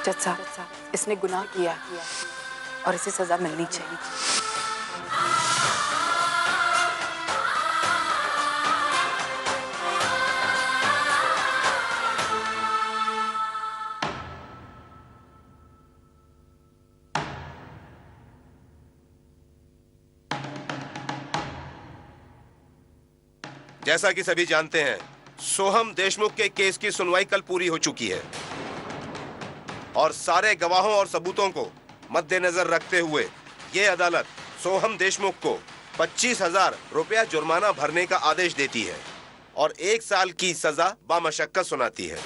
जज साहब, इसने गुनाह किया और इसे सजा मिलनी चाहिए। जैसा कि सभी जानते हैं, सोहम देशमुख के केस की सुनवाई कल पूरी हो चुकी है और सारे गवाहों और सबूतों को मद्देनजर रखते हुए ये अदालत सोहम देशमुख को 25,000 रुपया जुर्माना भरने का आदेश देती है और 1 साल की सजा बामशक्कत सुनाती है।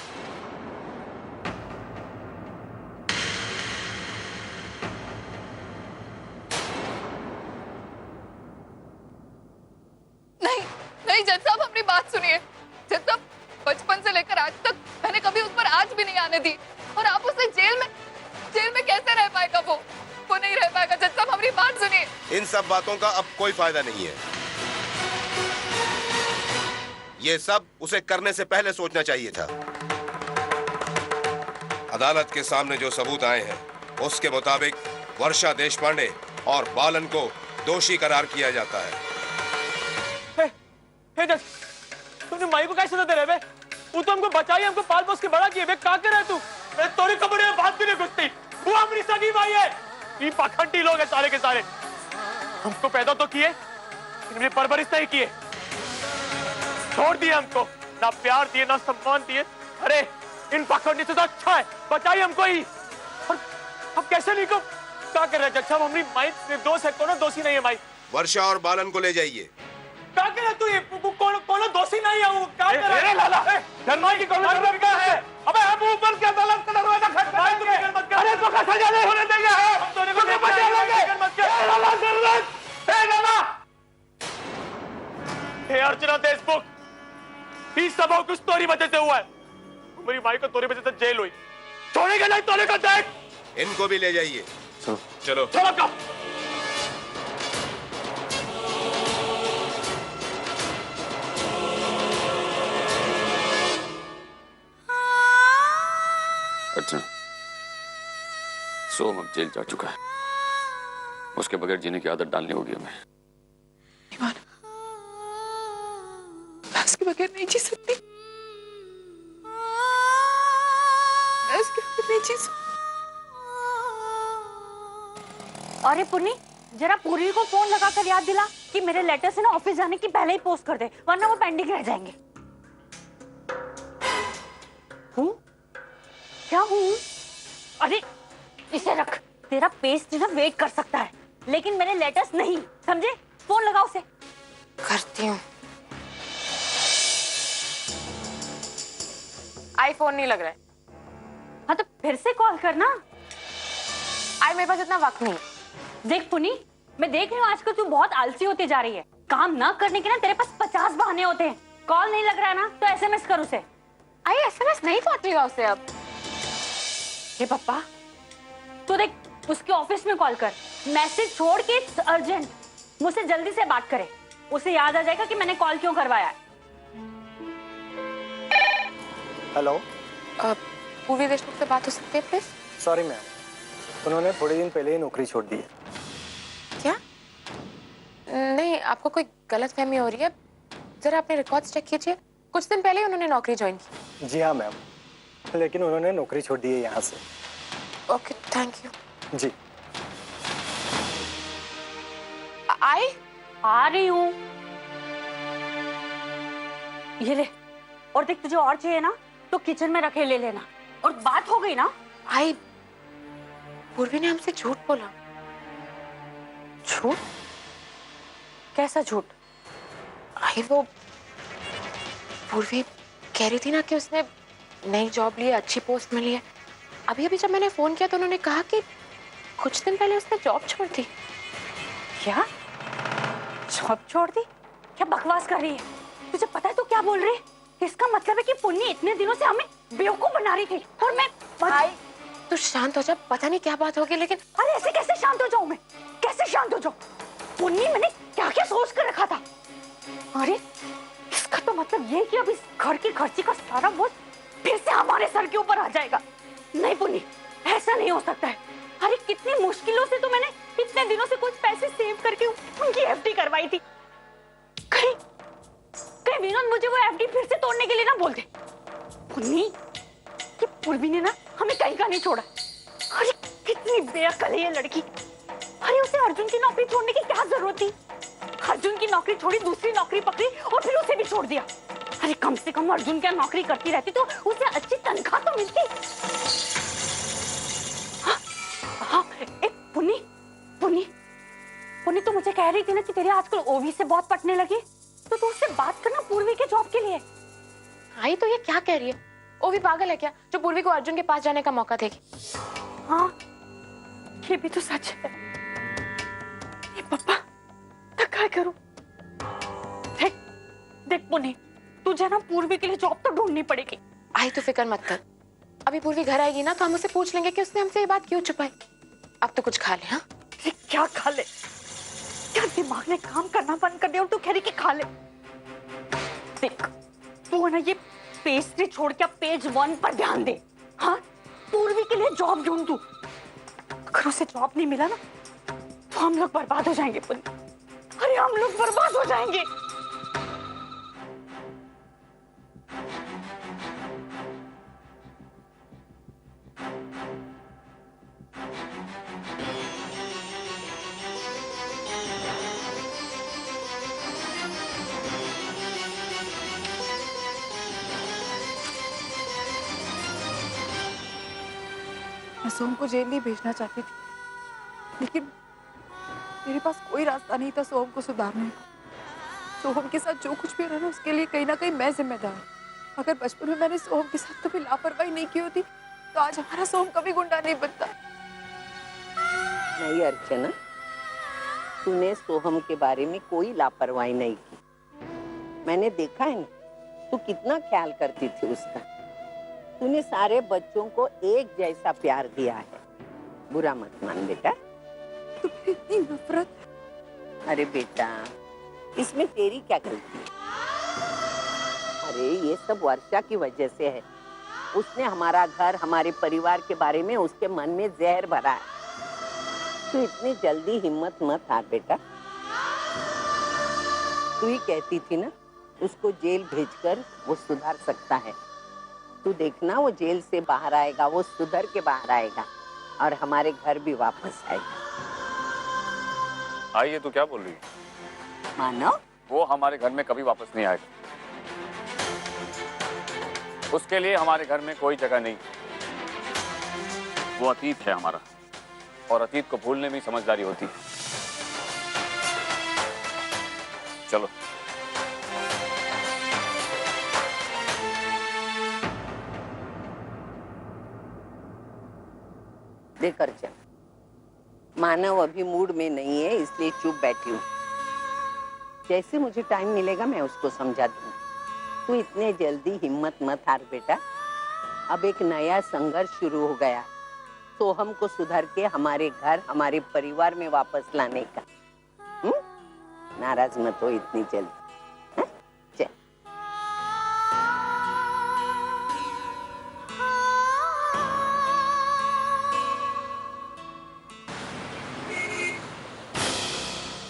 नहीं जज साहब, अपनी बात सुनिए। जज साहब, बचपन से लेकर आज तक मैंने कभी उस पर आंच भी नहीं आने दी और आप उसे जेल में कैसे रह पाएगा? वो नहीं रह पाएगा। जज साहब, हमारी बात सुनिए। इन सब बातों का अब कोई फायदा नहीं है। ये सब उसे करने से पहले सोचना चाहिए था। अदालत के सामने जो सबूत आए हैं उसके मुताबिक वर्षा देशपांडे और बालन को दोषी करार किया जाता है। जज, तुमने माई को कैसे सजा दे रहे बे? वो तो हमको बचाई, हमको पाल पोस के बड़ा किए बे। क्या कर रहा है तू? मैं तोरी कपड़े में बात भी नहीं घुसती। वो हमारी सगी भाई है। ये पाखंडी लोग हैं सारे के सारे। हमको पैदा तो किए, इनमें परवरिश नहीं किए, छोड़ दिए हमको, ना प्यार दिए ना सम्मान दिए। अरे इन पाखंडी से तो अच्छा है बचाई हमको ही। और अब कैसे नहीं को क्या कर रहे जज साहब? हमारी माई निर्दोष है, कोनो दोषी नहीं है माई। वर्षा और बालन को ले जाइए। क्या कर रहा तू? ये कोनो दोषी नहीं है। वो क्या कर रहा है? लाला धनमाई की कौन का है? अबे हम ऊपर के अदालत का दरवाजा खटखटाएंगे। अरे तो का सजा नहीं होने देंगे। हम दोनों को नहीं बचा लेंगे। लाला जरूरत है लाला। हे अर्चना देशमुख, ये सब कुछ तोरी वजह से हुआ है। मेरी माई को तोरी वजह से जेल हुई। छोड़ेगा नहीं तोरे को देख। इनको भी ले जाइए। चलो चलो का अर्चना, सोहम अब जेल जा चुका है। उसके बगैर जीने की आदत डालनी होगी हमें। मैं उसके बगैर नहीं जी सकती। मैं उसके बगैर नहीं जी सकती। अरे पुन्नी, जरा पूरी को फोन लगाकर याद दिला कि मेरे लेटर से ना ऑफिस जाने की पहले ही पोस्ट कर दे, वरना वो पेंडिंग रह जाएंगे। हूँ? क्या हूँ? अरे इसे रख, तेरा पेस्ट ना वेट कर सकता है, लेकिन मेरे लेटर्स नहीं, समझे? फोन लगाओ उसे। करती हूँ। आईफोन नहीं लग रहा है। हाँ तो फिर से कॉल करना। आई मेरे पास इतना वक्त नहीं। देख पुनी, मैं देख रही हूँ आजकल तू बहुत आलसी होती जा रही है। काम ना करने के ना तेरे पास 50 बहाने होते हैं। कॉल नहीं लग रहा है ना तो एसएमएस कर उसे। आई एसएमएस नहीं पहुंचेगा उसे अब। हे पापा, तो देख उसके ऑफिस में कॉल कर, मैसेज छोड़ के अर्जेंट, मुझसे जल्दी से बात करे। उसे याद आ जाएगा कि मैंने कॉल क्यों करवाया है। हेलो, पूर्वी देशमुख से बात हो सकती है प्लीज? सॉरी मैम, उन्होंने थोड़े दिन पहले ही नौकरी छोड़ दी है। क्या? नहीं, आपको कोई गलतफहमी हो रही है। जरा अपने रिकॉर्ड्स चेक कीजिए। कुछ दिन पहले ही उन्होंने नौकरी ज्वाइन की। जी हाँ मैम, लेकिन उन्होंने नौकरी छोड़ दी है यहाँ से। Okay, thank you. जी। आई आ रही हूँ। ये ले, और देख तुझे और चाहिए ना तो किचन में रखे ले लेना। और बात हो गई ना? आई, पूर्वी ने हमसे झूठ बोला। झूठ? कैसा झूठ? आई, वो पूर्वी कह रही थी ना कि उसने नई जॉब ली है, अच्छी पोस्ट मिली है। अभी अभी जब मैंने फोन किया तो उन्होंने कहा कि कुछ दिन पहले उसने जॉब छोड़ दी। क्या? जॉब छोड़ दी? क्या बकवास कर रही है? तुझे पता है तो क्या बोल रही है? इसका मतलब है कि पुन्नी इतने दिनों से हमें बेवकूफ बना रही थी और मैं आई, तू शांत हो जा। पता नहीं क्या बात होगी लेकिन। अरे ऐसे कैसे शांत हो जाऊं मैं? कैसे शांत हो जाऊं? पुन्नी मैंने क्या क्या सोच कर रखा था। अरे इसका तो मतलब ये कि अब इस घर की खर्ची का सारा बोझ फिर से हमारे सर के ऊपर आ जाएगा। नहीं पुन्नी, ऐसा नहीं हो सकता है। अरे कितनी मुश्किलों से तो मैंने इतने दिनों से कुछ पैसे सेव करके उनकी एफडी करवाई थी। कहीं कहीं विनोद मुझे वो एफडी फिर से तोड़ने के लिए ना बोल दे। पुन्नी, ये पूर्वी ने ना हमें कहीं का नहीं छोड़ा। अरे कितनी बेअक्ल है ये लड़की। अरे उसे अर्जुन की नौकरी छोड़ने की क्या जरूरत थी? अर्जुन की नौकरी छोड़ी, दूसरी नौकरी पकड़ी और फिर उसे भी छोड़ दिया। अरे कम से कम अर्जुन क्या नौकरी करती रहती तो उसे अच्छी तनख्वाह तो मिलती। हाँ, एक पुन्नी पुन्नी पुन्नी तो मुझे कह रही थी ना कि तेरे आजकल ओवी से बहुत पटने लगे, तो तू उससे बात करना पूर्वी के जॉब के लिए। आई तो ये क्या कह रही है? वो भी पागल है क्या जो पूर्वी को अर्जुन के पास जाने का मौका देगी? हाँ, ये भी तो सच है। ये पापा तो क्या करूं? देख देख पुन्नी, तुझे ना पूर्वी के लिए जॉब तो ढूंढनी पड़ेगी। आई तो फिक्र मत कर, अभी पूर्वी घर आएगी ना तो हम उससे पूछ लेंगे कि उसने हमसे ये बात क्यों छुपाई। अब तो कुछ खा ले। हाँ, क्या खा ले? क्या दिमाग ने काम करना बंद कर दिया और तू कह रही कि खा ले? देख तू ना ये पेस्ट्री छोड़ के पेज 1 पर ध्यान दे। हाँ, पूर्वी के लिए जॉब ढूंढ तू। अगर उसे जॉब नहीं मिला ना तो हम लोग बर्बाद हो जाएंगे पुन्नी। अरे हम लोग बर्बाद हो जाएंगे। मैं सोम को जेल नहीं भेजना चाहती थी, लेकिन मेरे पास कोई रास्ता नहीं था सोम को सुधारने का। सोम के साथ जो कुछ भी रहा ना उसके लिए कहीं ना कहीं मैं जिम्मेदार हूँ। अगर बचपन में मैंने सोम के साथ कभी लापरवाही नहीं की होती तो आज हमारा सोम कभी गुंडा नहीं बनता। नहीं अर्चना, तूने सोहम के बारे में कोई लापरवाही नहीं की। मैंने देखा है ना, तू कितना ख्याल करती थी उसका। तूने सारे बच्चों को एक जैसा प्यार दिया है। बुरा मत मान बेटा। तुम्हें इतनी नफरत? अरे बेटा, इसमें तेरी क्या गलती है? अरे ये सब वर्षा की वजह से है। उसने हमारा घर, हमारे परिवार के बारे में उसके मन में जहर भरा है। तू इतनी जल्दी हिम्मत मत हार बेटा। तू ही कहती थी ना उसको जेल भेजकर वो सुधर सकता है। तू देखना, वो जेल से बाहर आएगा, वो सुधर के बाहर आएगा और हमारे घर भी वापस आएगा। आइए, तो क्या बोल रही है? मानो वो हमारे घर में कभी वापस नहीं आएगा। उसके लिए हमारे घर में कोई जगह नहीं। वो अतीत है हमारा, और अतीत को भूलने में समझदारी होती है। चलो। देख अर्चना, मानव अभी मूड में नहीं है, इसलिए चुप बैठी हूँ। जैसे मुझे टाइम मिलेगा मैं उसको समझा दूंगी। तू इतने जल्दी हिम्मत मत हार बेटा। अब एक नया संघर्ष शुरू हो गया, तो हमको सुधर के हमारे घर, हमारे परिवार में वापस लाने का। नाराज मत हो इतनी जल्दी। चल।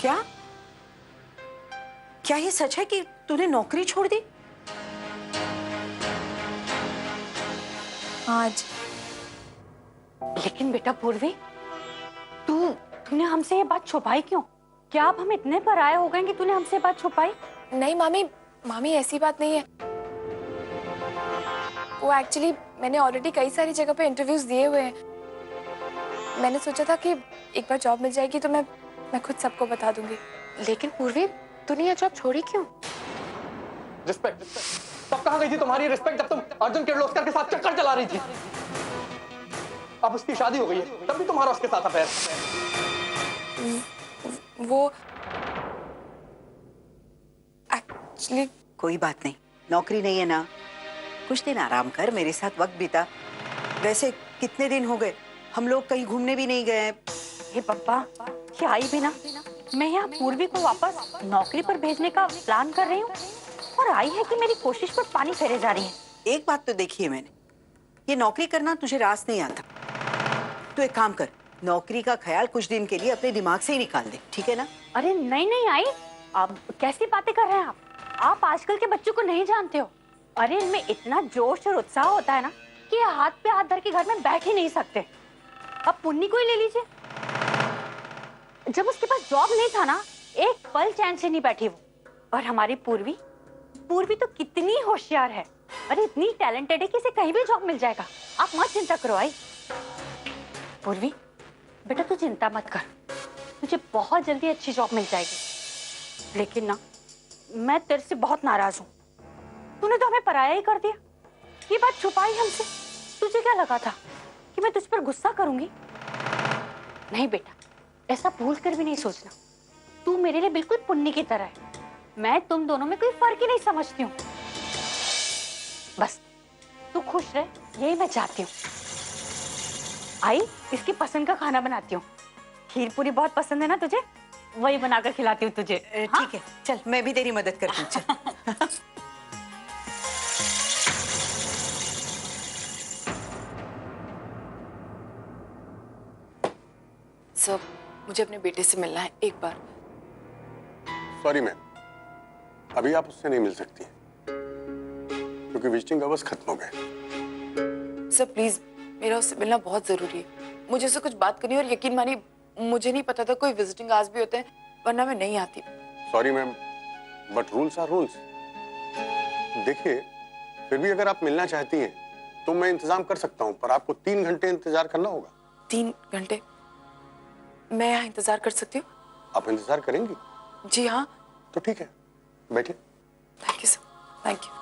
क्या क्या ये सच है कि तूने नौकरी छोड़ दी? आज लेकिन बेटा पूर्वी, तूने हमसे ये बात छुपाई क्यों? क्या अब हम इतने पराये हो गए कि तूने हमसे बात छुपाई? नहीं मामी ऐसी बात नहीं है। वो एक्चुअली मैंने ऑलरेडी कई सारी जगह पे इंटरव्यूज दिए हुए हैं। मैंने सोचा था कि एक बार जॉब मिल जाएगी तो मैं खुद सबको बता दूंगी। लेकिन पूर्वी, तूने ये जॉब छोड़ी क्यों? रिस्पेक्ट तब कहाँ गई थी तुम्हारी रिस्पेक्ट जब तुम अर्जुन किर्लोस्कर के साथ चक्कर चला रही थी? अब उसकी शादी हो गई है, तब भी तुम्हारा उसके साथ अफेयर। वो एक्चुअली कोई बात नहीं, नौकरी नहीं है ना, कुछ दिन आराम कर, मेरे साथ वक्त बिता। वैसे कितने दिन हो गए हम लोग कहीं घूमने भी नहीं गए। ये पप्पा, क्या आई भी ना, मैं यहाँ पूर्वी को वापस नौकरी पर भेजने का प्लान कर रही हूँ और आई है कि मेरी कोशिश पर पानी फेरे जा रही है। एक बात तो देखी है मैंने, ये नौकरी करना तुझे रास नहीं आता। तू एक काम कर, नौकरी का ख्याल कुछ दिन के लिए अपने दिमाग से ही निकाल दे, ठीक है ना? अरे नहीं नहीं आई, अब कैसी बातें कर रहे हैं आप आजकल के बच्चों को नहीं जानते हो। अरे इनमें इतना जोश और उत्साह होता है ना कि ये हाथ पे हाथ धर के घर में बैठ ही नहीं सकते। अब पुन्नी को ही ले लीजिए, जब उसके पास जॉब नहीं था ना, एक पल चैन से नहीं बैठी वो। और हमारी पूर्वी तो कितनी होशियार है, अरे इतनी टैलेंटेड है कि इसे कहीं भी जॉब मिल जाएगा। आप मत चिंता करो आई। पूर्वी बेटा तू चिंता मत कर, तुझे बहुत जल्दी अच्छी जॉब मिल जाएगी। लेकिन ना मैं तेरे से बहुत नाराज हूँ, तूने तो हमें पराया ही कर दिया। ये बात छुपाई हमसे, तुझे क्या लगा था कि मैं तुझ पर गुस्सा करूंगी? नहीं बेटा, ऐसा भूल कर भी नहीं सोचना। तू मेरे लिए बिल्कुल पुन्नी की तरह है, मैं तुम दोनों में कोई फर्क ही नहीं समझती हूँ। बस तू खुश रह, यही मैं चाहती हूँ। आई इसकी पसंद का खाना बनाती हूँ, खीर पूरी बहुत पसंद है ना तुझे, वही बनाकर खिलाती हूँ तुझे। ठीक है, चल मैं भी तेरी मदद करती हूँ, चल। सर मुझे अपने बेटे से मिलना है एक बार। सॉरी मैम, अभी आप उससे नहीं मिल सकती क्योंकि विजिटिंग आवर्स खत्म हो गए। सर प्लीज, मेरा उससे मिलना बहुत जरूरी है। मुझे उससे कुछ बात करनी है और यकीन मानिए मुझे नहीं पता था कोई विजिटिंग आवर्स भी होते हैं, वरना मैं नहीं आती। Sorry ma'am, but rules are rules. देखिए, फिर भी अगर आप मिलना चाहती हैं तो मैं इंतजाम कर सकता हूँ, पर आपको 3 घंटे इंतजार करना होगा। 3 घंटे? मैं यहाँ इंतजार कर सकती हूँ? आप इंतजार करेंगी? जी हाँ। तो ठीक है, बैठिए। Thank you sir, thank you.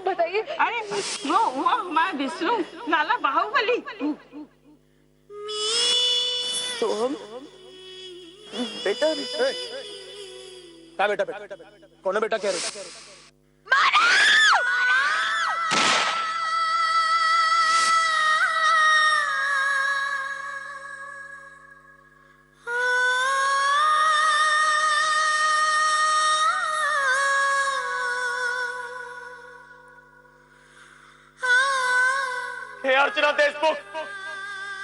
बताइए। अरे वो हमारा विष्णु लाला बाहुबली। सोहम बेटा, क्या बेटा कौन है बेटा? कह रहे अर्चना देशमुख,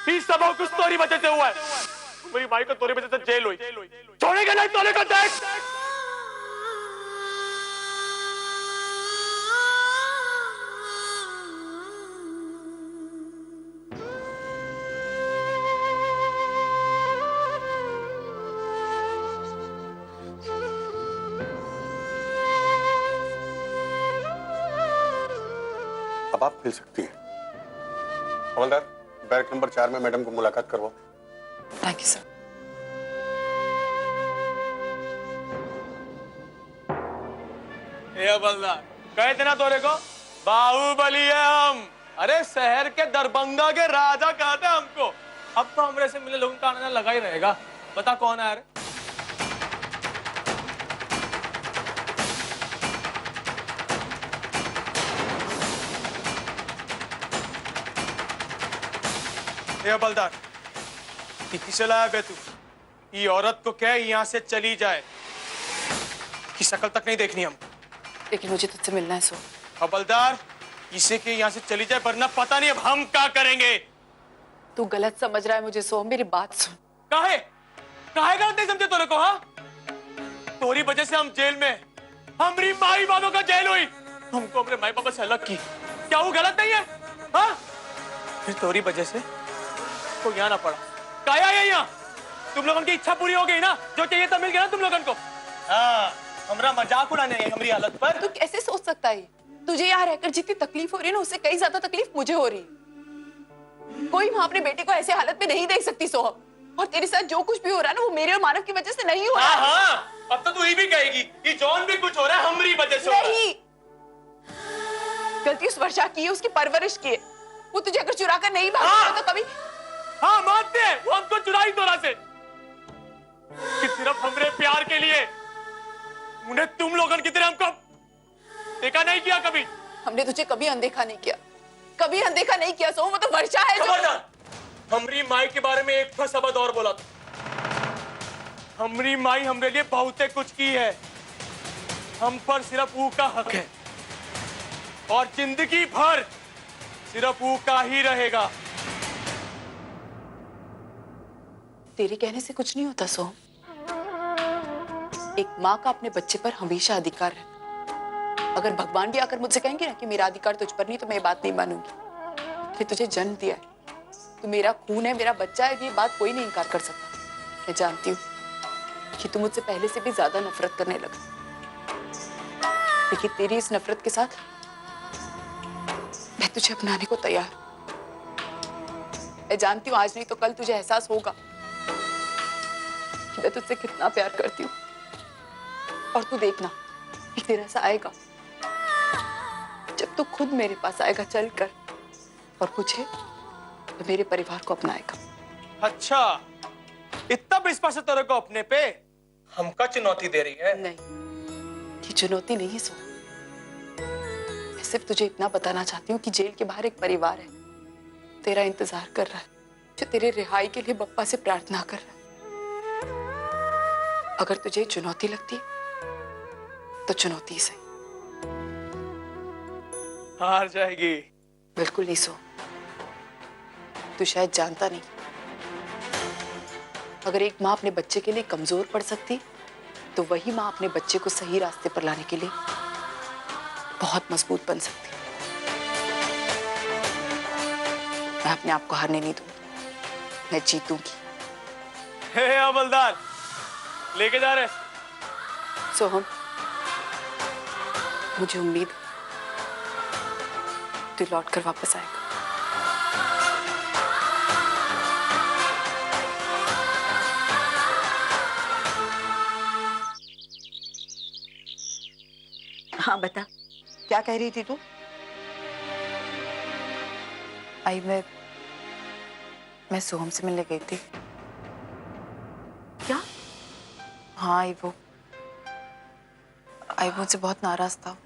ही सब कुछ तोरी वजह से हुआ है। मेरी भाई को तोरी वजह से जेल हुई, छोड़ेगा नहीं तोले को। देख अब आप मिल सकती हैं। हवलदार, बैरक नंबर 4 में मैडम को मुलाकात करवाओ। Thank you sir. हवलदार, कहे थे ना तोरे को बाहुबली है हम। अरे शहर के दरभंगा के राजा कहते हैं हमको। अब तो हमरे से मिले लोगों का आना लगा ही रहेगा। बता कौन है? हवलदार, किसे लाया बे तू? ये औरत को कह यहाँ से चली जाए, कि शक्ल तक नहीं देखनी हम। लेकिन मुझे तुझसे मिलना है। सो हवलदार, इसे के यहाँ से चली जाए, वरना पता नहीं अब हम क्या करेंगे। तू गलत समझ रहा है मुझे। सो मेरी बात सुन। काहे गलत नहीं समझे तोरे को? हाँ, तोरी वजह से हम जेल में, हमारी माई बाबा का जेल हुई, हमको अपने माई बाबा से अलग की। क्या वो गलत नहीं है? हाँ, फिर तोरी वजह से को यहाँ ना पड़ा। काया है यहाँ? तुम लोगों की इच्छा पूरी हो गई ना? जो चाहिए तो मिल गया ना तुम लोगों को? हाँ, हमारा मजाक उड़ाने है हमारी हालत पर। तू कैसे सोच सकता है? तुझे यहाँ रहकर जितनी तकलीफ हो रही है ना, उससे कई ज्यादा तकलीफ मुझे हो रही है। कोई माँ अपने बेटे को ऐसे हालत में नहीं देख सकती सोहम। और तेरे साथ जो कुछ भी हो रहा है ना, वो मेरे और मानव की वजह से नहीं हो रहा है। हाँ, अब तो तू ही भी कहेगी कि जॉन भी कुछ हो रहा है हमारी वजह से। नहीं, गलती उस वर्षा की है, उसकी परवरिश की है। वो तुझे अगर चुरा कर नहीं भागा तो कभी हाँ मानते हैं, वो हमको चुराई तोरा से कि सिर्फ हमरे प्यार के लिए उन्हें तुम लोगों की तरह हमको देखा नहीं किया कभी। हमने तुझे कभी अनदेखा नहीं किया, कभी अनदेखा नहीं किया। सोहम वो तो वर्षा है जो हमरी माई के बारे में एक शब्द और बोला था। हमरी माई हमरे लिए बहुत कुछ की है, हम पर सिर्फ वो का हक है और जिंदगी भर सिर्फ वो का ही रहेगा। तेरे कहने से कुछ नहीं होता सोहम। एक माँ का अपने बच्चे पर हमेशा अधिकार है। अगर भगवान भी आकर मुझसे कहेंगे ना कि मेरा अधिकार तुझ पर नहीं, तो मैं ये बात नहीं मानूंगी। कि तुझे जन्म दिया है, तू मेरा खून है, मेरा बच्चा है, ये बात कोई नहीं इनकार कर सकता। मैं जानती हूँ कि तू मुझसे पहले से भी ज्यादा नफरत करने लगा, लेकिन तेरी इस नफरत के साथ मैं तुझे अपनाने को तैयार। मैं जानती हूँ आज नहीं तो कल तुझे एहसास होगा कि मैं तुझसे कितना प्यार करती हूँ। और तू देखना, एक दिन ऐसा आएगा जब तू खुद मेरे पास आएगा चलकर और पूछे तो मेरे परिवार को अपनाएगा। अच्छा, इतना विश्वास है तेरे को अपने पे? हमका चुनौती दे रही है? नहीं, ये चुनौती नहीं है सोहम। मैं सिर्फ तुझे इतना बताना चाहती हूँ कि जेल के बाहर एक परिवार है, तेरा इंतजार कर रहा है, जो तेरे रिहाई के लिए बप्पा से प्रार्थना कर रहा है। अगर तुझे चुनौती लगती है तो चुनौती ही सही। हार जाएगी? बिल्कुल नहीं सोहम, तू शायद जानता नहीं, अगर एक माँ अपने बच्चे के लिए कमजोर पड़ सकती तो वही माँ अपने बच्चे को सही रास्ते पर लाने के लिए बहुत मजबूत बन सकती। मैं अपने आप को हारने नहीं दूंगी, मैं जीतूंगी। हे हवलदार, लेके जा रहे? सोहम, मुझे उम्मीद तू लौट कर वापस आएगा। हाँ बता, क्या कह रही थी तू? आई मैं सोहम से मिलने गई थी। क्या? हाँ आई मुझसे बहुत नाराज था,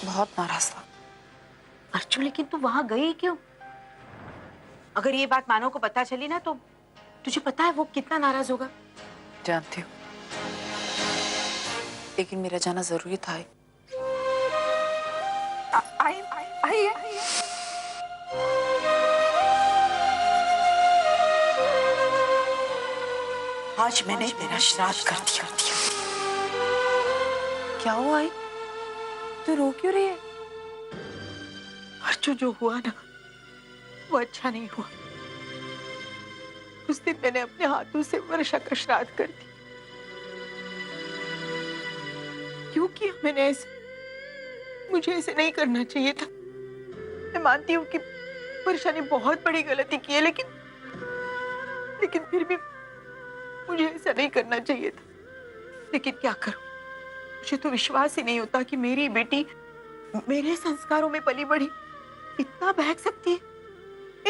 बहुत नाराज था। अर्जुन, लेकिन तू वहां गई क्यों? अगर ये बात मानव को पता चली ना तो तुझे पता है वो कितना नाराज होगा। जानती हूँ, लेकिन मेरा जाना जरूरी था। आज मैंने तेरा श्राद्ध कर दिया। क्या हुआ आई? तू रो क्यों रही है? अर्जुन, जो हुआ ना वो अच्छा नहीं हुआ। उस दिन मैंने अपने हाथों से वर्षा का श्राद्ध कर दिया। क्यों किया मैंने ऐसे? मुझे ऐसे नहीं करना चाहिए था। मैं मानती हूँ कि वर्षा ने बहुत बड़ी गलती की है, लेकिन फिर भी मुझे ऐसा नहीं करना चाहिए था। लेकिन क्या करूं, मुझे तो विश्वास ही नहीं होता कि मेरी बेटी मेरे संस्कारों में पली बढ़ी इतना बहक सकती है।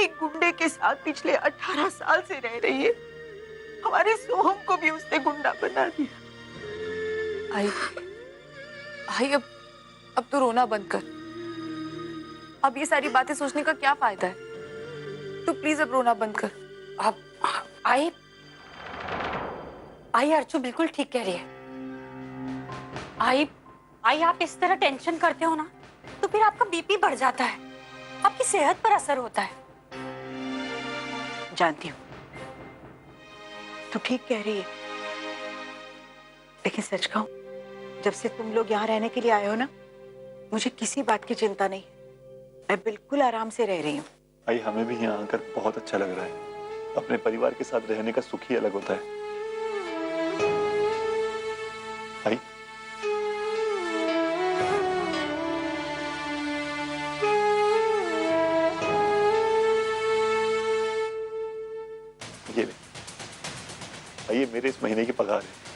एक गुंडे के साथ पिछले 18 साल से रह रही है। हमारे सोहम को भी उसने गुंडा बना दिया। आई अब तो रोना बंद कर। अब ये सारी बातें सोचने का क्या फायदा है? तू प्लीज अब रोना बंद कर। अब आई अर्चू बिल्कुल ठीक कह रही है। आई आप इस तरह टेंशन करते हो ना तो फिर आपका बीपी बढ़ जाता है, आपकी सेहत पर असर होता है। जानती हूँ तू ठीक कह रही है, लेकिन सच कहूं, जब से तुम लोग यहाँ रहने के लिए आए हो ना, मुझे किसी बात की चिंता नहीं। मैं बिल्कुल आराम से रह रही हूँ। आई, हमें भी यहाँ आकर बहुत अच्छा लग रहा है। अपने परिवार के साथ रहने का सुख ही अलग होता है। आई, ये ले, ये मेरे इस महीने की पगार है।